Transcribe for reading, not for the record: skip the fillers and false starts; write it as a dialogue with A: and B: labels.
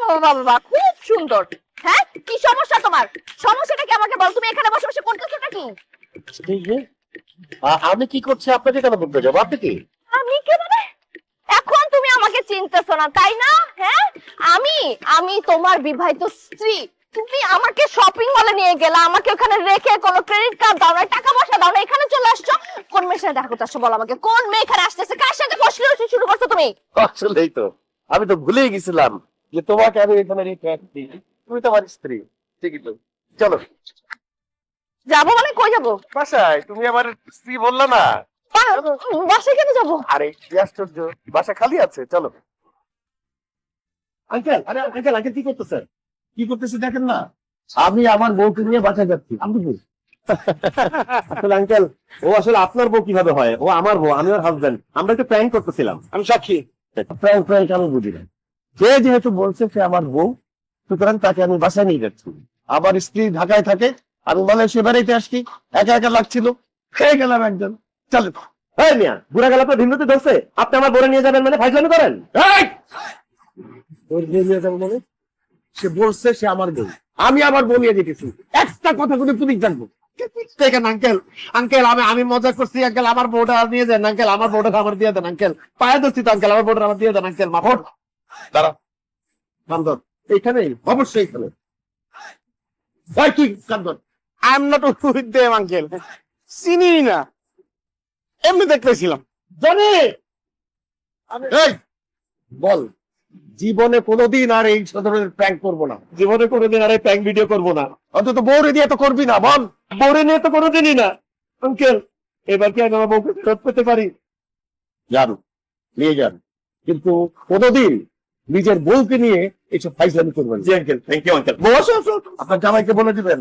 A: বাবা বাবা, খুব সুন্দর। হ্যাঁ, কি সমস্যা তোমার? সমস্যাটা কি আমাকে বল। তুমি এখানে বসে বসে করতেছোটা কি?
B: আমি কি করছি আপনাকে কেন বলতে যাবো? আপনি কি?
A: আমি কি মানে? এখন তুমি আমাকে চিনতেছো না তাই না? হ্যাঁ, আমি আমি তোমার বিবাহিত স্ত্রী। তুমি আমাকে শপিং মলে নিয়ে গেলা, আমাকে ওখানে রেখে কোনো ক্রেডিট কার্ড দাও না, টাকা পয়সা দাও না, এখানে চলে আসছো। কোন মেয়ের সাথে দেখা করতে আসছো বলো আমাকে? কোন মেয়ে এখানে আসতেছে? কার সাথে ফসলি শুরু করছো তুমি?
B: আসলেই তো আমি তো ভুলেই গেছিলাম যে তোমাকে আমি এখানে রেখে আসছি। তুমি তো আমার স্ত্রী। ঠিকই তো। চলো
A: যাবো মানে কই যাবো?
B: বাসায়। তুমি আমার স্ত্রী বললা না?
A: বাসায় কেন যাবো?
B: আরে কি আশ্চর্য, বাসা খালি আছে, চলো। আঙ্কেল, আরে আঙ্কেল, আঙ্কেল কি করতেছেন? কি করতেছে দেখেন না। আমি আমার বউকে নিয়ে বাসায় যাচ্ছি। আমি বউ আসলে আঙ্কেল, ও আসলে আপনার বউ কিভাবে হয়? ও আমার বউ, আমি ওর হাজবেন্ড। আমরা একটু প্র্যাঙ্ক করতেছিলাম। আমি সাক্ষী। প্র্যাঙ্ক প্র্যাঙ্ক আমি বুঝি না। সে যেহেতু বলছে সে আমার বউ, সুতরাং তাকে আমি বাসায় নিয়ে যাচ্ছি। আমার স্ত্রী ঢাকায় থাকে, আমি মালয়েশিয়া বেড়াইতে আসছি, একা একা লাগছিল, খেয়ে গেলাম একজন। চলো। এই মিয়া, বুড়া গেল তো ভিন্নতে ধরছে। আপনি আমার বউরে নিয়ে যাবেন মানে ফাইজলামি করেন? ওর বউ নিয়ে যাবো মানে? সে বলছে সে আমার বউ, আমি আমার বউ নিয়ে যেতেছি। একটা কথা কোনো পুলিশ জানবো দেখেন আঙ্কেল। আঙ্কেল, আমি মজা করছি আঙ্কেল। আমার বউটা নিয়ে যান আঙ্কেল, আমার বউটা আমার দিয়ে দেন আঙ্কেল। পায়ে ধরছি তো আঙ্কেল, আমার বউটা আমার দিয়ে দেন আঙ্কেল। মাফট দাঁড়া, কান্দন এইখানে, অবশ্যই এখানে। ভাই তুই কান্দন।
C: I am not with them uncle, চিনি না, এমনি দেখতেছিলাম।
B: জানি। এই বল, জীবনে কোনোদিন আর এই ধরনের প্র্যাঙ্ক করবো না। জীবনে কোনোদিন আর এই প্র্যাঙ্ক ভিডিও করবো না। অন্তত বউরে দিয়ে তো করবি না। বল, বউরে নিয়ে তো কোনোদিনই না। আঙ্কেল, এবার কি আমি আমার বউকে ফেরত পেতে পারি? যান, নিয়ে যান, কিন্তু কোনোদিন নিজের বউকে নিয়ে এইসব ফাইজলামি করবেন। জি আঙ্কেল, থ্যাংক ইউ আঙ্কেল। বস, আপনার জামাইকে বলে দিবেন